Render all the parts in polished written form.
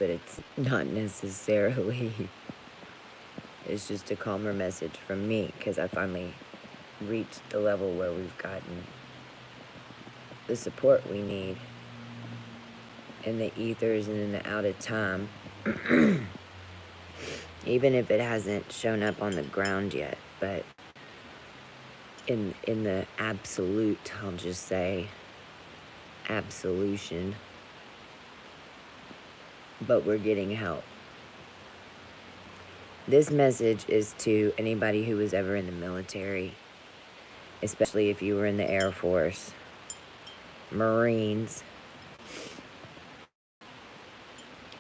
but it's not necessarily. It's just a calmer message from me, because I finally reached the level where we've gotten the support we need in the ethers and in the out of time. Even if it hasn't shown up on the ground yet, but in the absolute, I'll just say, absolution. But we're getting help. This message is to anybody who was ever in the military, especially if you were in the Air Force, Marines,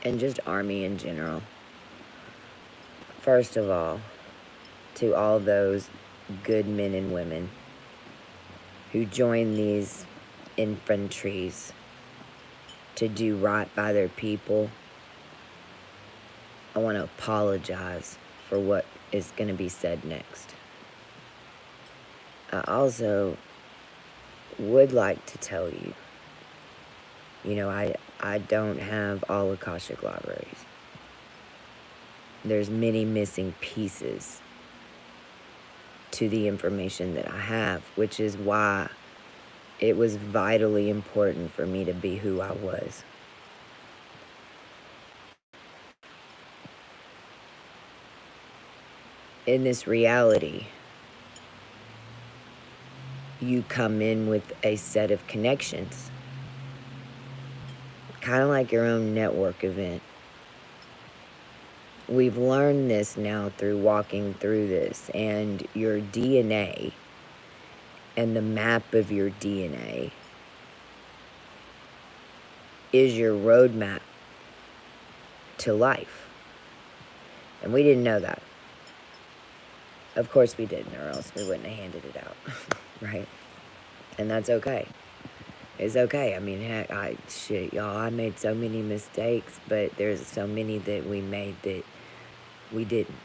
and just Army in general. First of all, to all those good men and women who join these infantries to do right by their people, I want to apologize for what is going to be said next. I also would like to tell you, I don't have all Akashic libraries. There's many missing pieces to the information that I have, which is why it was vitally important for me to be who I was. In this reality, you come in with a set of connections, kind of like your own network event. We've learned this now through walking through this, and your DNA and the map of your DNA is your roadmap to life. And we didn't know that. Of course we didn't, or else we wouldn't have handed it out, right? And that's okay. It's okay. I mean, heck, shit, y'all, I made so many mistakes, but there's so many that we made that we didn't.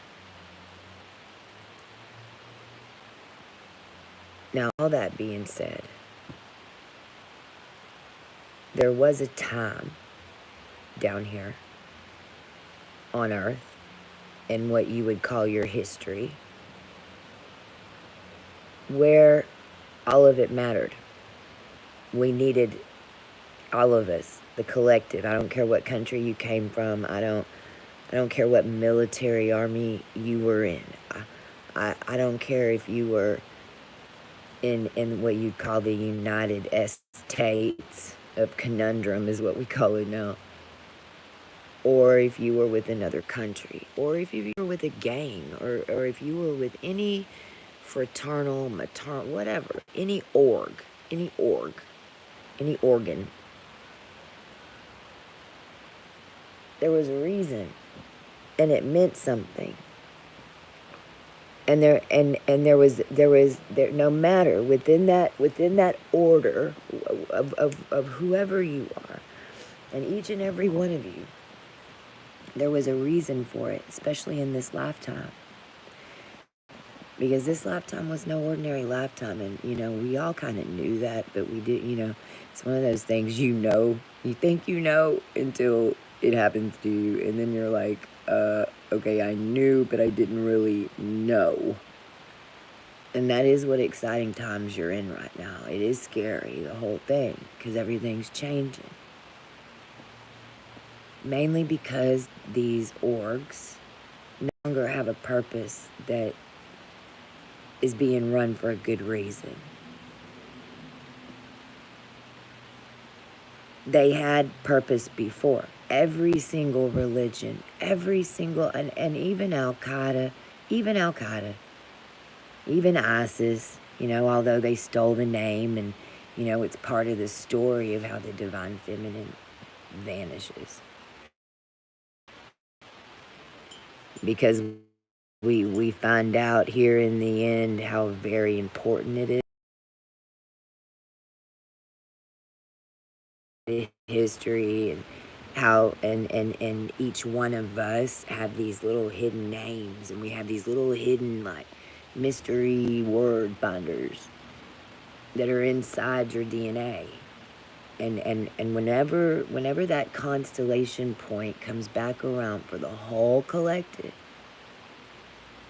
Now, all that being said, there was a time down here on Earth, in what you would call your history, where all of it mattered. We needed all of us, the collective. I don't care what country you came from. I don't care what military army you were in. I don't care if you were in what you'd call the United States of Conundrum, is what we call it now. Or if you were with another country, or if you were with a gang, or if you were with any fraternal, maternal, whatever, any organ. There was a reason, and it meant something. And there was no matter within that order of whoever you are, and each and every one of you, there was a reason for it, especially in this lifetime. Because this lifetime was no ordinary lifetime, and we all kind of knew that, but we did, it's one of those things, you think until it happens to you, and then you're like, okay, I knew, but I didn't really know. And that is what exciting times you're in right now. It is scary, the whole thing, because everything's changing. Mainly because these orgs no longer have a purpose that is being run for a good reason. They had purpose before. Every single religion, and even Al-Qaeda, even ISIS, although they stole the name, and, it's part of the story of how the divine feminine vanishes. Because we find out here in the end how very important it is. History, and how and each one of us have these little hidden names, and we have these little hidden, like, mystery word binders that are inside your DNA. And whenever that constellation point comes back around for the whole collective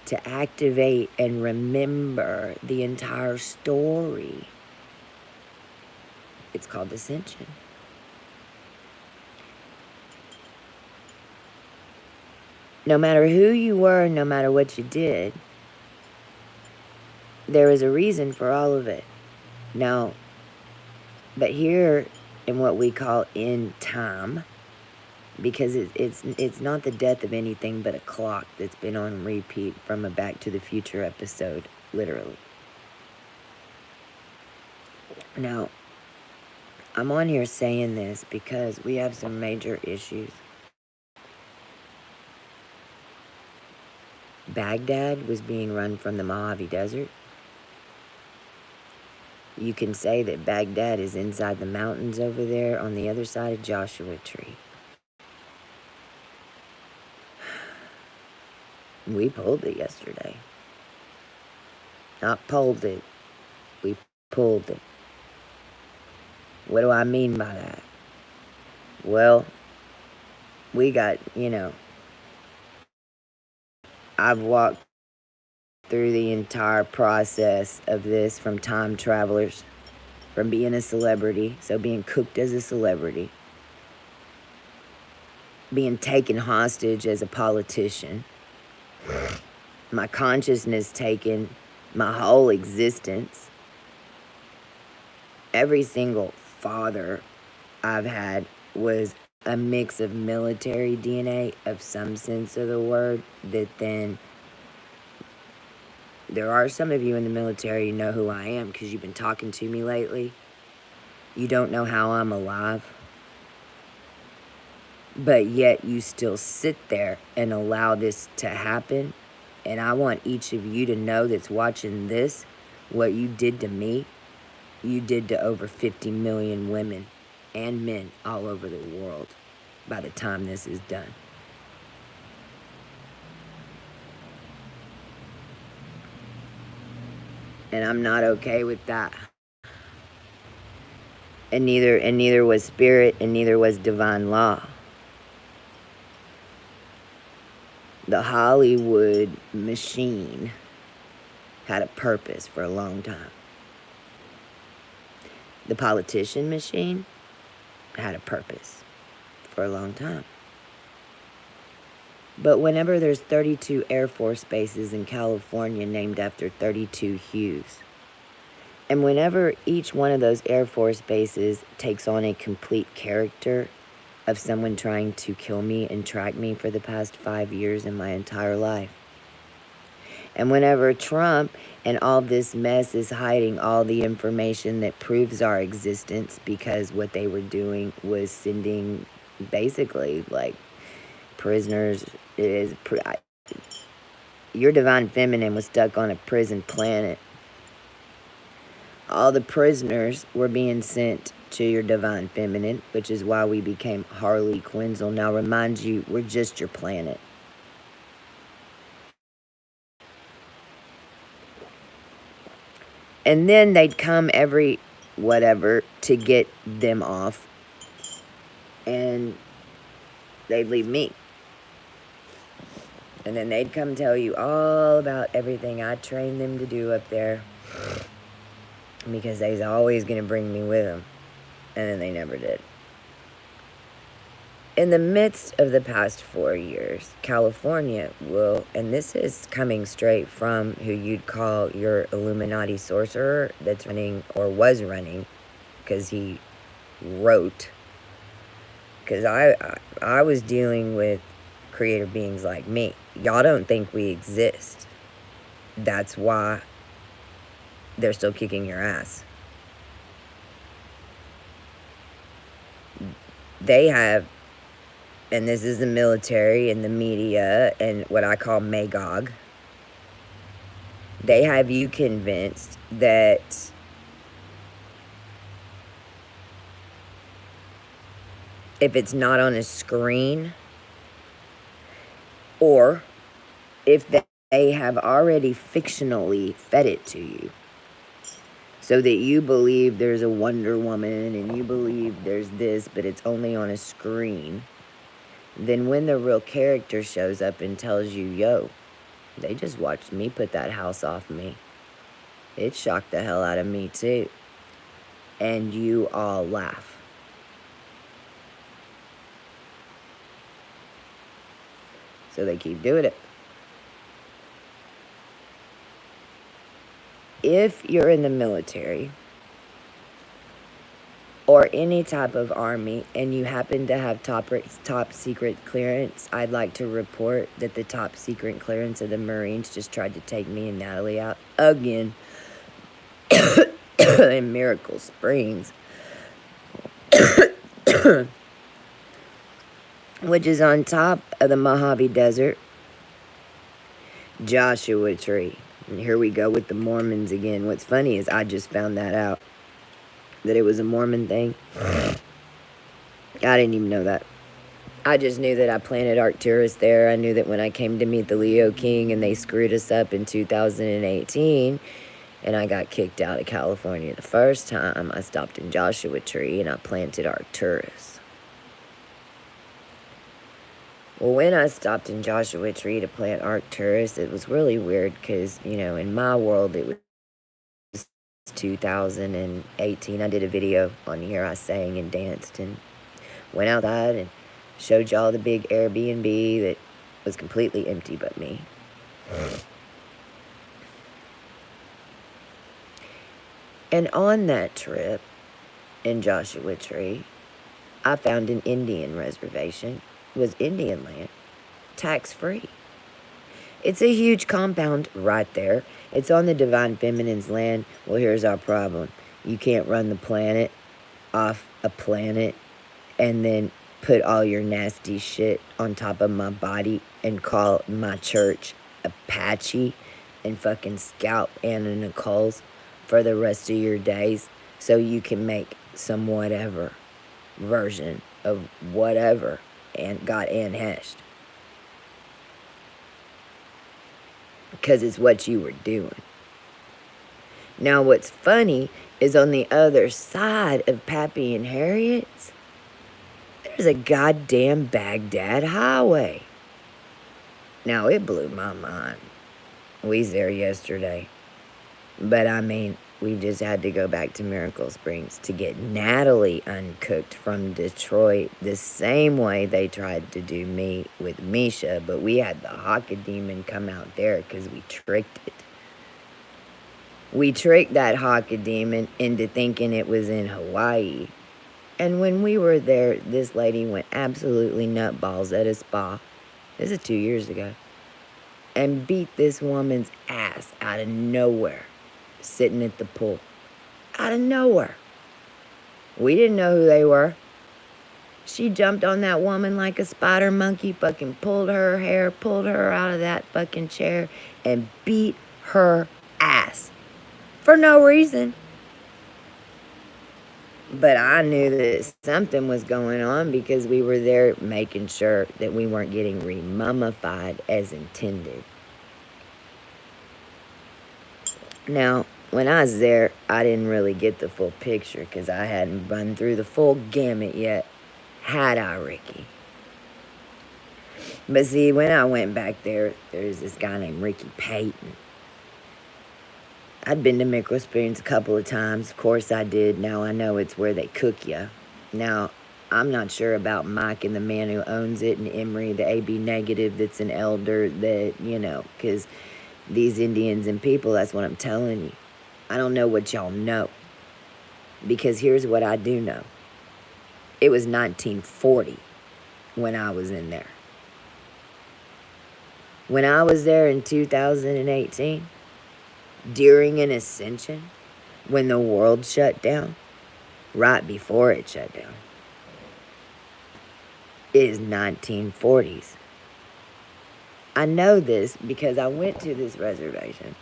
to activate and remember the entire story, it's called ascension. No matter who you were, no matter what you did, there is a reason for all of it. Now, but here in what we call in time, because it's not the death of anything but a clock that's been on repeat from a Back to the Future episode, literally. Now, I'm on here saying this because we have some major issues. Baghdad was being run from the Mojave Desert. You can say that Baghdad is inside the mountains over there on the other side of Joshua Tree. We pulled it yesterday. Not pulled it. We pulled it. What do I mean by that? Well, we got, I've walked through the entire process of this from Time Travelers, from being a celebrity, so being cooked as a celebrity, being taken hostage as a politician, my consciousness taken, my whole existence. Every single father I've had was a mix of military DNA of some sense of the word, that then there are some of you in the military who know who I am because you've been talking to me lately. You don't know how I'm alive, but yet you still sit there and allow this to happen. And I want each of you to know that's watching this, what you did to me, you did to over 50 million women and men all over the world by the time this is done. And I'm not okay with that. And neither was spirit, and neither was divine law. The Hollywood machine had a purpose for a long time. The politician machine had a purpose for a long time. But whenever there's 32 Air Force bases in California named after 32 Hughes, and whenever each one of those Air Force bases takes on a complete character of someone trying to kill me and track me for the past 5 years in my entire life, and whenever Trump and all this mess is hiding all the information that proves our existence, because what they were doing was sending basically like prisoners. Your divine feminine was stuck on a prison planet. All the prisoners were being sent to your divine feminine, which is why we became Harley Quinzel. Now remind you, we're just your planet. And then they'd come every whatever to get them off, and they'd leave me. And then they'd come tell you all about everything I trained them to do up there, because they's always going to bring me with them. And then they never did. In the midst of the past 4 years, California will, and this is coming straight from who you'd call your Illuminati sorcerer that's running, or was running, because he wrote. Because I was dealing with creator beings like me. Y'all don't think we exist. That's why they're still kicking your ass. They have, and this is the military and the media and what I call Magog, they have you convinced that if it's not on a screen, or if they have already fictionally fed it to you. So that you believe there's a Wonder Woman and you believe there's this, but it's only on a screen. Then when the real character shows up and tells you, yo, they just watched me put that house off me. It shocked the hell out of me too. And you all laugh. So they keep doing it. If you're in the military or any type of army and you happen to have top secret clearance, I'd like to report that the top secret clearance of the Marines just tried to take me and Natalie out again in Miracle Springs, which is on top of the Mojave Desert, Joshua Tree. And here we go with the Mormons again. What's funny is I just found that out, that it was a Mormon thing. I didn't even know that. I just knew that I planted Arcturus there. I knew that when I came to meet the Leo King and they screwed us up in 2018 and I got kicked out of California the first time, I stopped in Joshua Tree and I planted Arcturus. Well, when I stopped in Joshua Tree to plant Arcturus, it was really weird because, you know, in my world, it was 2018. I did a video on here. I sang and danced and went outside and showed y'all the big Airbnb that was completely empty but me. And on that trip in Joshua Tree, I found an Indian reservation. It was Indian land, tax-free. It's a huge compound right there. It's on the Divine Feminine's land. Well, here's our problem. You can't run the planet off a planet and then put all your nasty shit on top of my body and call my church Apache and fucking scalp Anna Nicole's for the rest of your days so you can make some whatever version of whatever and got Anne Heshed. Because it's what you were doing. Now what's funny is on the other side of Pappy and Harriet's, there's a goddamn Baghdad highway. Now it blew my mind. We was there yesterday. But I mean, we just had to go back to Miracle Springs to get Natalie uncooked from Detroit the same way they tried to do me with Misha, but we had the Haka Demon come out there because we tricked it. We tricked that Haka Demon into thinking it was in Hawaii. And when we were there, this lady went absolutely nutballs at a spa. This is 2 years ago. And beat this woman's ass out of nowhere. Sitting at the pool. Out of nowhere. We didn't know who they were. She jumped on that woman like a spider monkey, fucking pulled her hair, pulled her out of that fucking chair, and beat her ass. For no reason. But I knew that something was going on because we were there making sure that we weren't getting remummified as intended. Now, when I was there, I didn't really get the full picture because I hadn't run through the full gamut yet. Had I, Ricky? But see, when I went back there, there's this guy named Ricky Payton. I'd been to Miracle Springs a couple of times. Of course I did. Now I know it's where they cook you. Now, I'm not sure about Mike and the man who owns it and Emery, the AB negative that's an elder that, you know, because these Indians and people, that's what I'm telling you. I don't know what y'all know. Because here's what I do know. It was 1940 when I was in there. When I was there in 2018, during an ascension, when the world shut down, right before it shut down, it is 1940s. I know this because I went to this reservation.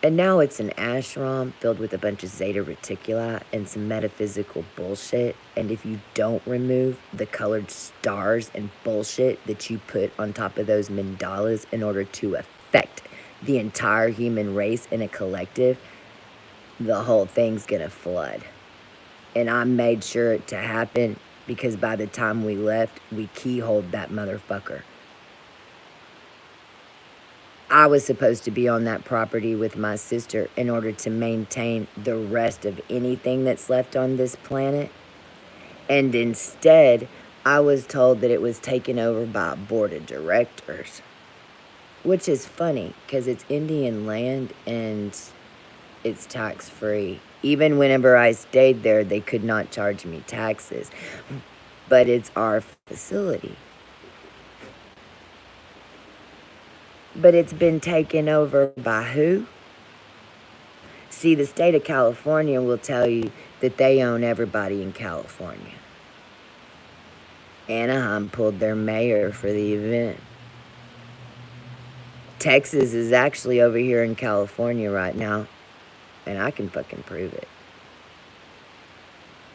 And now it's an ashram filled with a bunch of Zeta Reticuli and some metaphysical bullshit. And if you don't remove the colored stars and bullshit that you put on top of those mandalas in order to affect the entire human race in a collective, the whole thing's gonna flood. And I made sure it to happen because by the time we left, we keyholed that motherfucker. I was supposed to be on that property with my sister in order to maintain the rest of anything that's left on this planet. And instead, I was told that it was taken over by a board of directors. Which is funny, because it's Indian land and it's tax-free. Even whenever I stayed there, they could not charge me taxes. But it's our facility. But it's been taken over by who? See, the state of California will tell you that they own everybody in California. Anaheim pulled their mayor for the event. Texas is actually over here in California right now, and I can fucking prove it.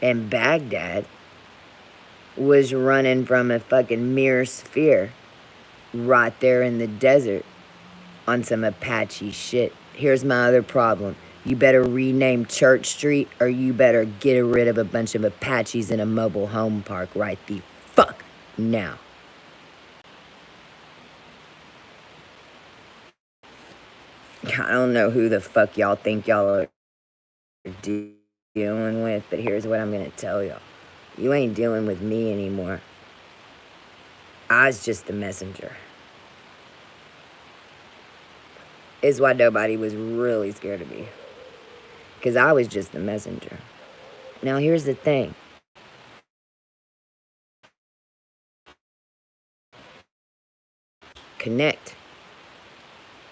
And Baghdad was running from a fucking mere sphere right there in the desert on some Apache shit. Here's my other problem. You better rename Church Street or you better get rid of a bunch of Apaches in a mobile home park right the fuck now. I don't know who the fuck y'all think y'all are dealing with, but here's what I'm gonna tell y'all. You ain't dealing with me anymore. I was just the messenger. Is why nobody was really scared of me. Because I was just the messenger. Now here's the thing. Connect.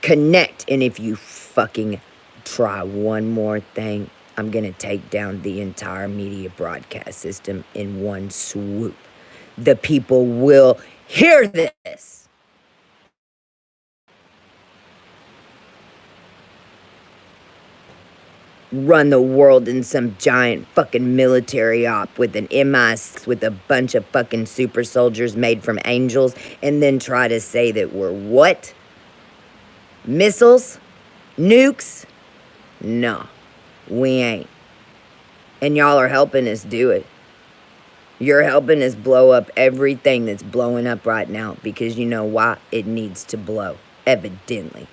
Connect. And if you fucking try one more thing, I'm gonna take down the entire media broadcast system in one swoop. The people will hear this. Run the world in some giant fucking military op with an MI6 with a bunch of fucking super soldiers made from angels and then try to say that we're what? Missiles? Nukes? No, we ain't. And y'all are helping us do it. You're helping us blow up everything that's blowing up right now because you know why? It needs to blow, evidently.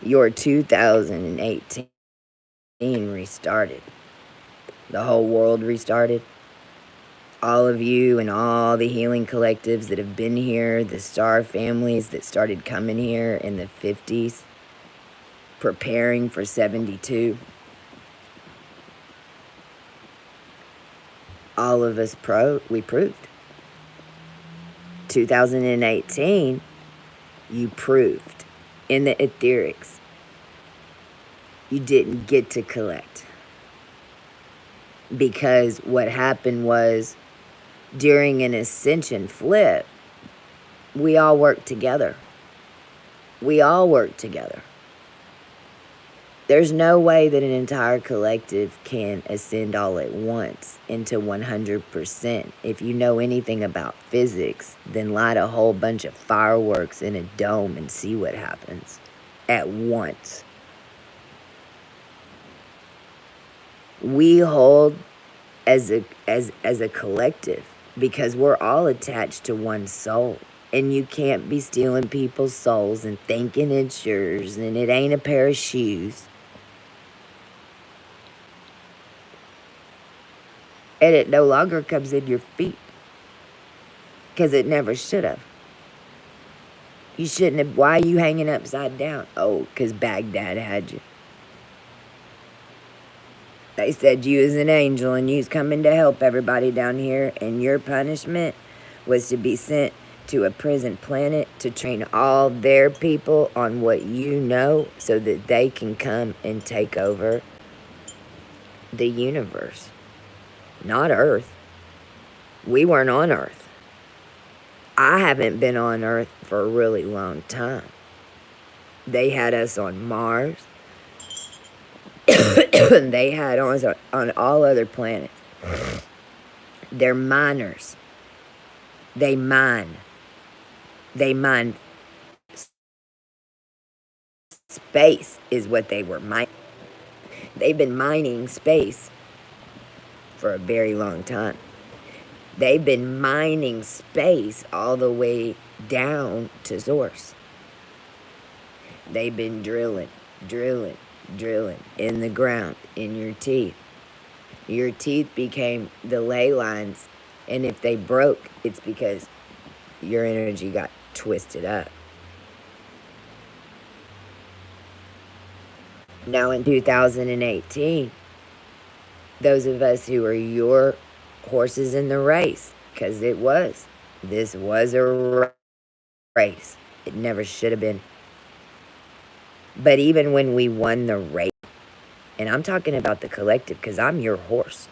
Your 2018 restarted. The whole world restarted. All of you and all the healing collectives that have been here, the star families that started coming here in the 50s, preparing for 72. All of us we proved. 2018, you proved. In the etherics, you didn't get to collect. Because what happened was, during an ascension flip, we all worked together. We all worked together. There's no way that an entire collective can ascend all at once into 100%. If you know anything about physics, then light a whole bunch of fireworks in a dome and see what happens at once. We hold as a collective because we're all attached to one soul. And you can't be stealing people's souls and thinking it's yours and it ain't a pair of shoes. And it no longer comes in your feet. Because it never should have. You shouldn't have. Why are you hanging upside down? Oh, because Baghdad had you. They said you was an angel and you was coming to help everybody down here. And your punishment was to be sent to a prison planet to train all their people on what you know so that they can come and take over the universe. Not Earth. We weren't on Earth. I haven't been on Earth for a really long time. They had us on Mars. They had us on all other planets. They're miners. They mine. They mine Space is what they were mining. They've been mining space for a very long time. They've been mining space all the way down to source. They've been drilling in the ground, in your teeth. Your teeth became the ley lines, and if they broke, it's because your energy got twisted up. Now in 2018, those of us who are your horses in the race, because this was a race. It never should have been. But even when we won the race, and I'm talking about the collective because I'm your horse.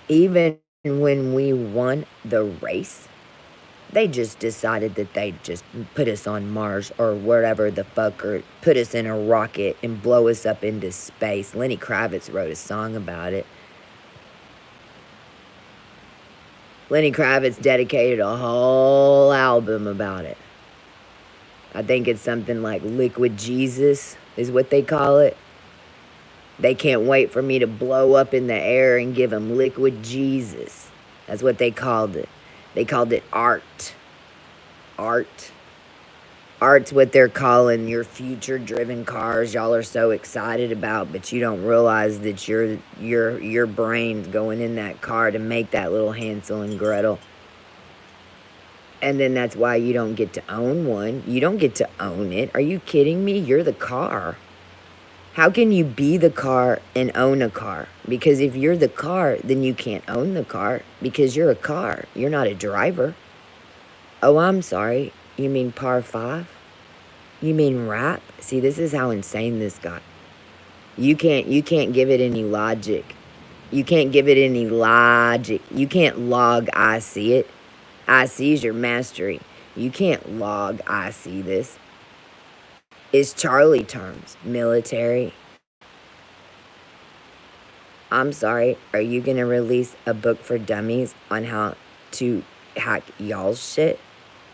Even when we won the race, they just decided that they'd just put us on Mars or wherever the fuck, or put us in a rocket and blow us up into space. Lenny Kravitz wrote a song about it. Lenny Kravitz dedicated a whole album about it. I think it's something like Liquid Jesus is what they call it. They can't wait for me to blow up in the air and give them liquid Jesus. That's what they called it. They called it art. Art. Art's what they're calling your future-driven cars y'all are so excited about, but you don't realize that your brain's going in that car to make that little Hansel and Gretel. And then that's why you don't get to own one. You don't get to own it. Are you kidding me? You're the car. How can you be the car and own a car? Because if you're the car, then you can't own the car because you're a car. You're not a driver. Oh, I'm sorry. You mean par 5? You mean rap? See, this is how insane this got. You can't give it any logic. You can't give it any logic. You can't log I see it. I see is your mastery. You can't log I see this. It's Charlie terms. Military. I'm sorry. Are you going to release a book for dummies on how to hack y'all's shit?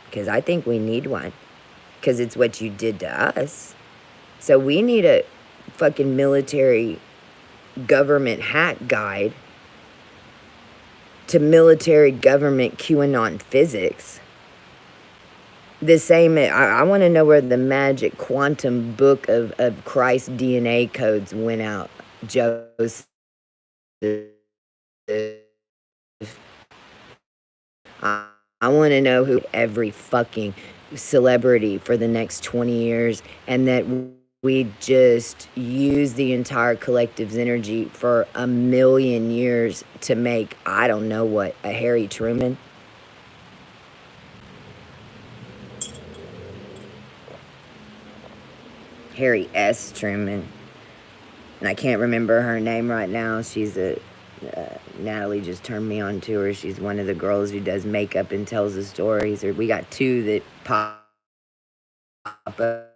Because I think we need one. Because it's what you did to us. So we need a fucking military government hack guide to military government QAnon physics. The same, I want to know where the magic quantum book of Christ DNA codes went out. Joseph. I want to know who every fucking celebrity for the next 20 years, and that we just use the entire collective's energy for 1,000,000 years to make, I don't know what, a Harry Truman. Harry S. Truman. And I can't remember her name right now. She's Natalie just turned me on to her. She's one of the girls who does makeup and tells the stories. Or we got 2 that pop up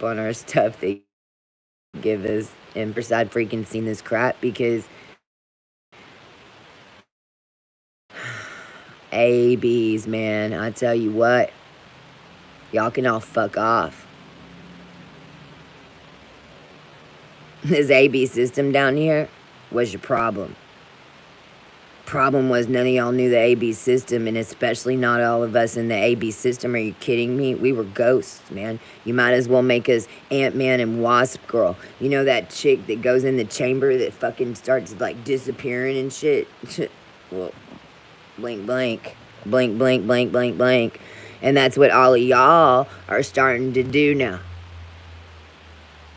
on our stuff. They give us, and I'd freaking seen this crap because ABs, man, I tell you what, y'all can all fuck off. This AB system down here was your problem. Problem was none of y'all knew the AB system, and especially not all of us in the AB system. Are you kidding me? We were ghosts, man. You might as well make us Ant-Man and Wasp Girl. You know that chick that goes in the chamber that fucking starts like disappearing and shit? Well, blink, blink. Blink, blink, blink, blink, blink. And that's what all of y'all are starting to do now.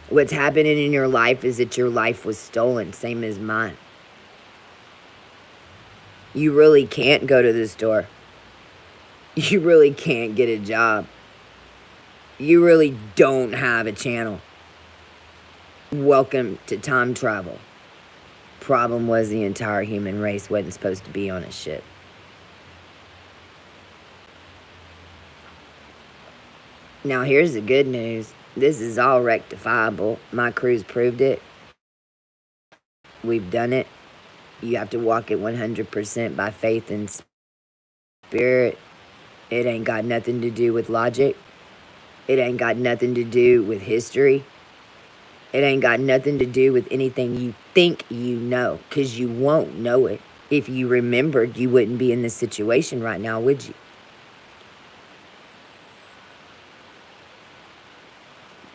What's happening in your life is that your life was stolen, same as mine. You really can't go to the store. You really can't get a job. You really don't have a channel. Welcome to time travel. Problem was the entire human race wasn't supposed to be on a ship. Now here's the good news. This is all rectifiable. My crew's proved it. We've done it. You have to walk it 100% by faith and spirit. It ain't got nothing to do with logic. It ain't got nothing to do with history. It ain't got nothing to do with anything you think you know, because you won't know it. If you remembered, you wouldn't be in this situation right now, would you?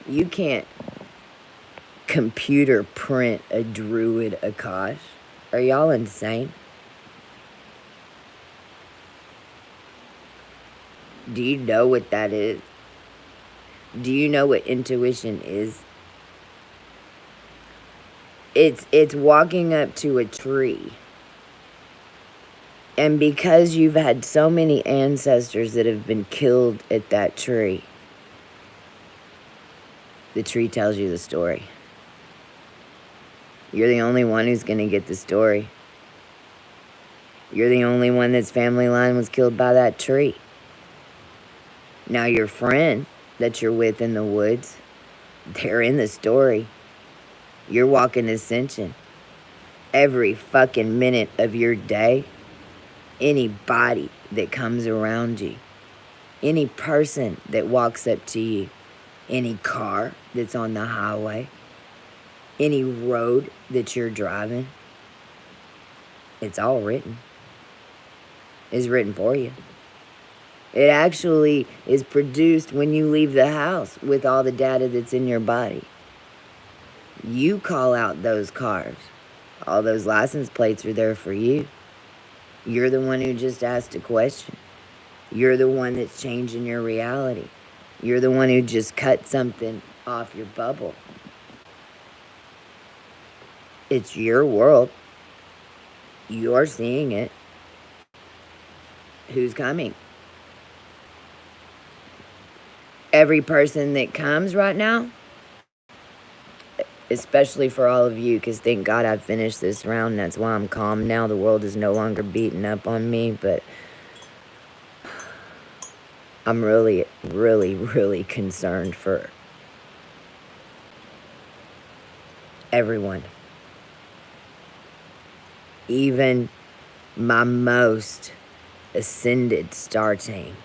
You can't computer print a druid Akash. Are y'all insane? Do you know what that is? Do you know what intuition is? It's walking up to a tree. And because you've had so many ancestors that have been killed at that tree, the tree tells you the story. You're the only one who's going to get the story. You're the only one that's family line was killed by that tree. Now your friend that you're with in the woods, they're in the story. You're walking ascension. Every fucking minute of your day, anybody that comes around you, any person that walks up to you, any car that's on the highway, any road that you're driving, it's all written. It's written for you. It actually is produced when you leave the house with all the data that's in your body. You call out those cars. All those license plates are there for you. You're the one who just asked a question. You're the one that's changing your reality. You're the one who just cut something off your bubble. It's your world. You're seeing it. Who's coming? Every person that comes right now, especially for all of you, because thank God I've finished this round. That's why I'm calm now. The world is no longer beating up on me, but I'm really, really, really concerned for everyone. Even my most ascended star team.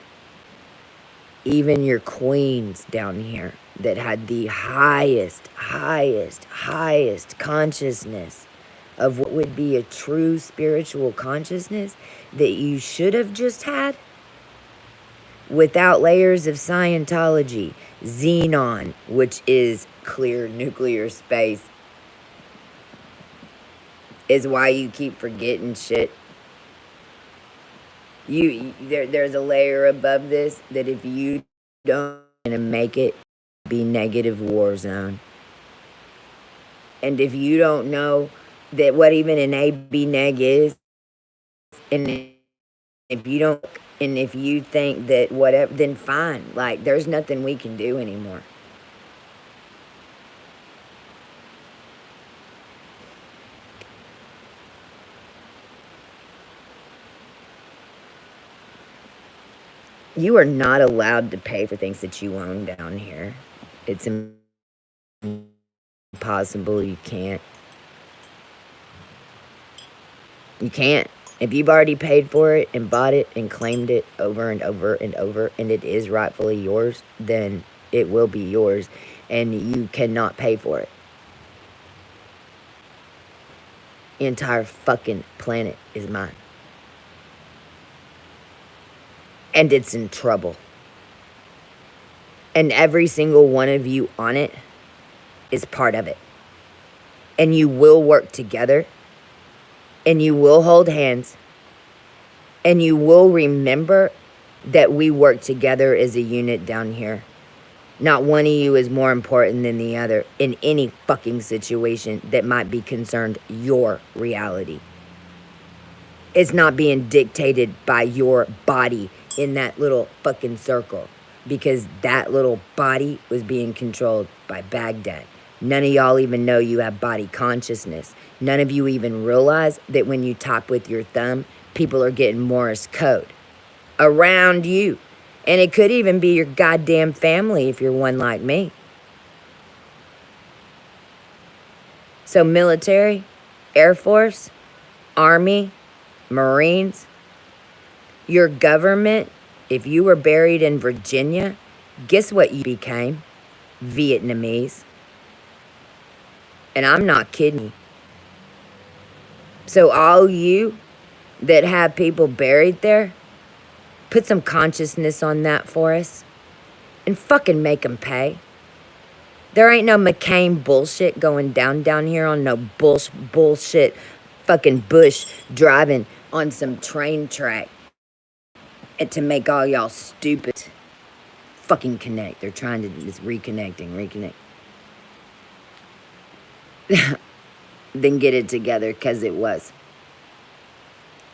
Even your queens down here that had the highest consciousness of what would be a true spiritual consciousness that you should have just had without layers of Scientology, xenon, which is clear nuclear space, is why you keep forgetting shit. There's a layer above this that if you don't make it be negative war zone. And if you don't know that what even an AB neg is, and if you don't, and if you think that whatever, then fine. Like, there's nothing we can do anymore. You are not allowed to pay for things that you own down here. It's impossible. You can't. You can't. If you've already paid for it and bought it and claimed it over and over and over, and it is rightfully yours, then it will be yours, and you cannot pay for it. The entire fucking planet is mine. And it's in trouble. And every single one of you on it is part of it. And you will work together. And you will hold hands. And you will remember that we work together as a unit down here. Not one of you is more important than the other in any fucking situation that might be concerned your reality. It's not being dictated by your body in that little fucking circle, because that little body was being controlled by Baghdad. None of y'all even know you have body consciousness. None of you even realize that when you type with your thumb, people are getting Morse code around you. And it could even be your goddamn family if you're one like me. So military, Air Force, Army, Marines, your government, if you were buried in Virginia, Guess what you became? Vietnamese. And I'm not kidding you. So all you that have people buried there, put some consciousness on that for us and fucking make them pay. There ain't no McCain bullshit going down here on no bullshit fucking bush driving on some train track and to make all y'all stupid fucking connect. They're trying to, it's reconnect. Then get it together, because it was.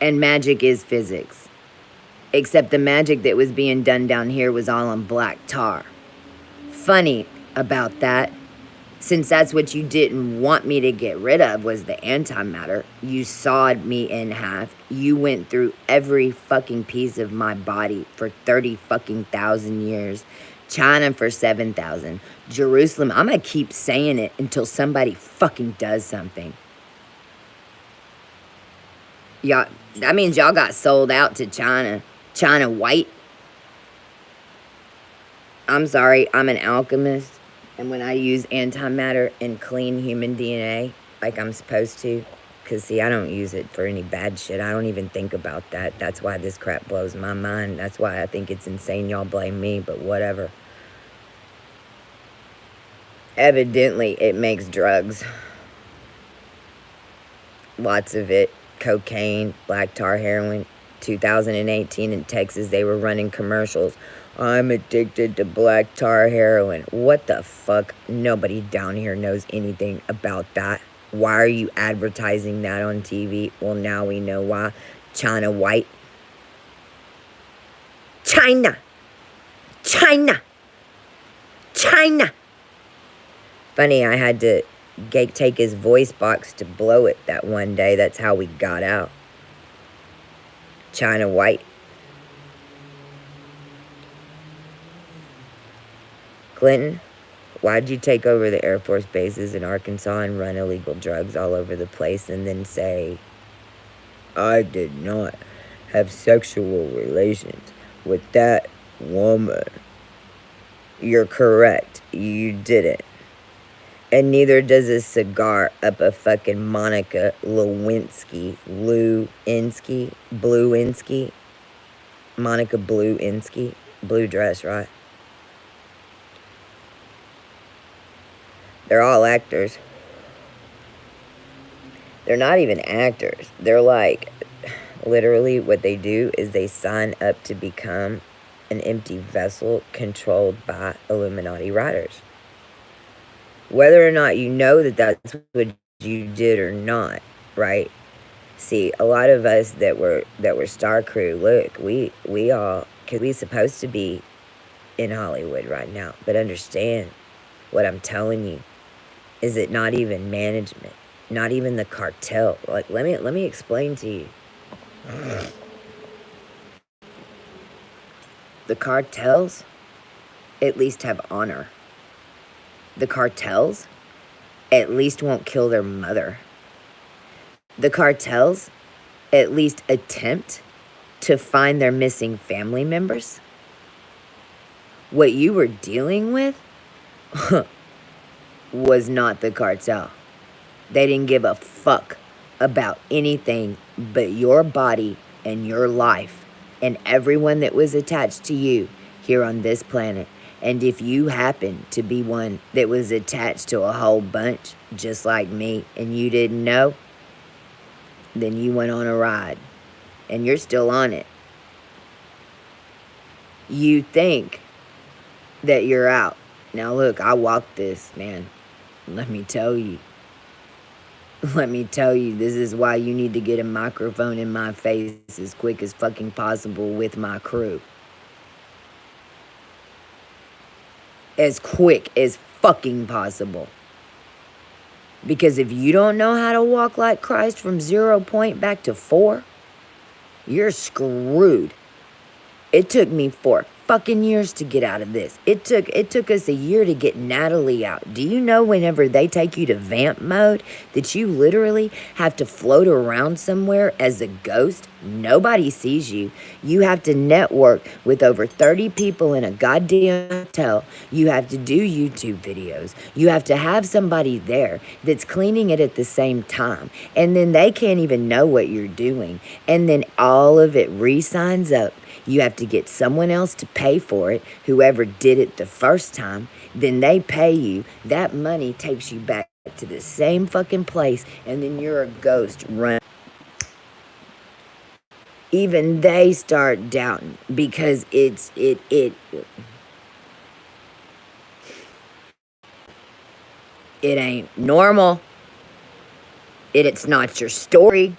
And magic is physics. Except the magic that was being done down here was all on black tar. Funny about that, since that's what you didn't want me to get rid of, was the antimatter. You sawed me in half. You went through every fucking piece of my body for 30 fucking thousand years. China for 7,000. Jerusalem, I'm gonna keep saying it until somebody fucking does something. Y'all, that means y'all got sold out to China. China white. I'm sorry, I'm an alchemist. And when I use antimatter and clean human DNA, like I'm supposed to, because see, I don't use it for any bad shit. I don't even think about that. That's why this crap blows my mind. That's why I think it's insane y'all blame me, but whatever. Evidently, it makes drugs. Lots of it. Cocaine, black tar heroin. 2018 in Texas, they were running commercials. I'm addicted to black tar heroin. What the fuck? Nobody down here knows anything about that. Why are you advertising that on TV? Well, now we know why. China white. China. China. China. Funny, I had to take his voice box to blow it that one day. That's how we got out. China white. Clinton, why'd you take over the Air Force bases in Arkansas and run illegal drugs all over the place and then say, I did not have sexual relations with that woman? You're correct. You didn't. And neither does a cigar up a fucking Monica Lewinsky. Bluinsky. Monica Bluinsky. Blue dress, right? They're all actors. They're not even actors. They're like, literally what they do is they sign up to become an empty vessel controlled by Illuminati riders. Whether or not you know that that's what you did or not, right? See, a lot of us that were star crew, look, we all, because we supposed to be in Hollywood right now, but understand what I'm telling you is that not even management, not even the cartel. Like, let me explain to you. The cartels at least have honor. The cartels at least won't kill their mother. The cartels at least attempt to find their missing family members. What you were dealing with was not the cartel. They didn't give a fuck about anything but your body and your life and everyone that was attached to you here on this planet. And if you happen to be one that was attached to a whole bunch, just like me, and you didn't know, then you went on a ride, and you're still on it. You think that you're out. Now look, I walked this, man. Let me tell you. Let me tell you, this is why you need to get a microphone in my face as quick as fucking possible with my crew. As quick as fucking possible. Because if you don't know how to walk like Christ from 0 point back to 4, you're screwed. It took me for fucking years to get out of this. It took us a year to get Natalie out. Do you know whenever they take you to vamp mode that you literally have to float around somewhere as a ghost? Nobody sees you. You have to network with over 30 people in a goddamn hotel. You have to do YouTube videos. You have to have somebody there that's cleaning it at the same time. And then they can't even know what you're doing. And then all of it re-signs up. You have to get someone else to pay for it, whoever did it the first time. Then they pay you. That money takes you back to the same fucking place, and then you're a ghost run. Even they start doubting because it ain't normal. It's not your story.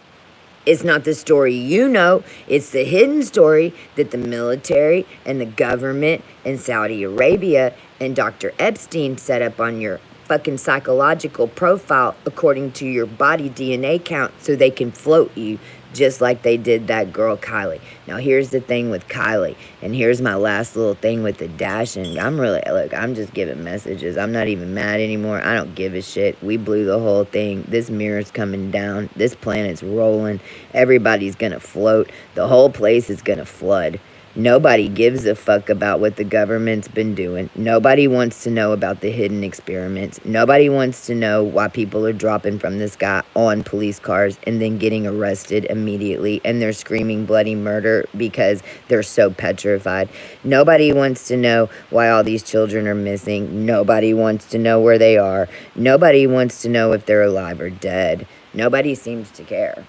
It's not the story you know. It's the hidden story that the military and the government and Saudi Arabia and Dr. Epstein set up on your fucking psychological profile according to your body DNA count so they can float you just like they did that girl Kylie. Now here's the thing with Kylie, and here's my last little thing with the dashing. I'm just giving messages. I'm not even mad anymore. I don't give a shit. We blew the whole thing. This mirror's coming down. This planet's rolling. Everybody's gonna float. The whole place is gonna flood. Nobody gives a fuck about what the government's been doing. Nobody wants to know about the hidden experiments. Nobody wants to know why people are dropping from the sky on police cars and then getting arrested immediately, and they're screaming bloody murder because they're so petrified. Nobody wants to know why all these children are missing. Nobody wants to know where they are. Nobody wants to know if they're alive or dead. Nobody seems to care.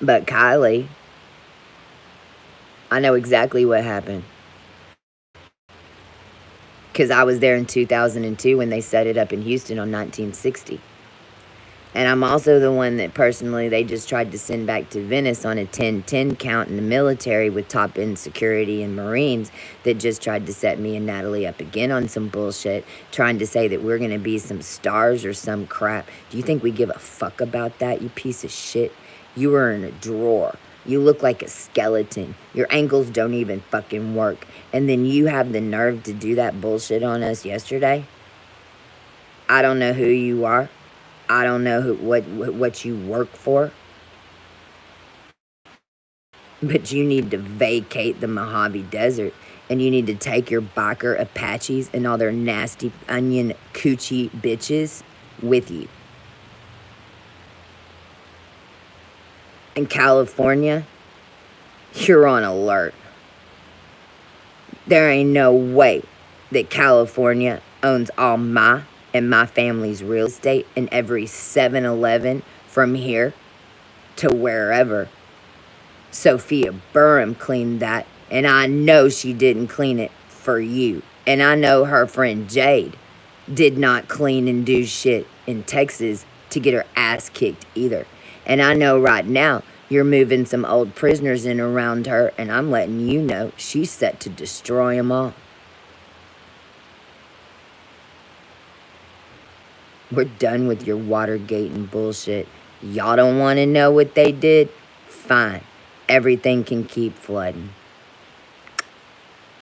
But Kylie, I know exactly what happened. Because I was there in 2002 when they set it up in Houston on 1960. And I'm also the one that personally they just tried to send back to Venice on a 10-10 count in the military with top-end security and Marines that just tried to set me and Natalie up again on some bullshit, trying to say that we're going to be some stars or some crap. Do you think we give a fuck about that, you piece of shit? You were in a drawer. You look like a skeleton. Your ankles don't even fucking work. And then you have the nerve to do that bullshit on us yesterday? I don't know who you are. I don't know what you work for. But you need to vacate the Mojave Desert. And you need to take your biker Apaches and all their nasty onion coochie bitches with you. In California, you're on alert. There ain't no way that California owns all my and my family's real estate in every 7-Eleven from here to wherever. Sophia Burham cleaned that, and I know she didn't clean it for you. And I know her friend Jade did not clean and do shit in Texas to get her ass kicked either. And I know right now you're moving some old prisoners in around her, and I'm letting you know she's set to destroy them all. We're done with your Watergate and bullshit. Y'all don't want to know what they did? Fine. Everything can keep flooding.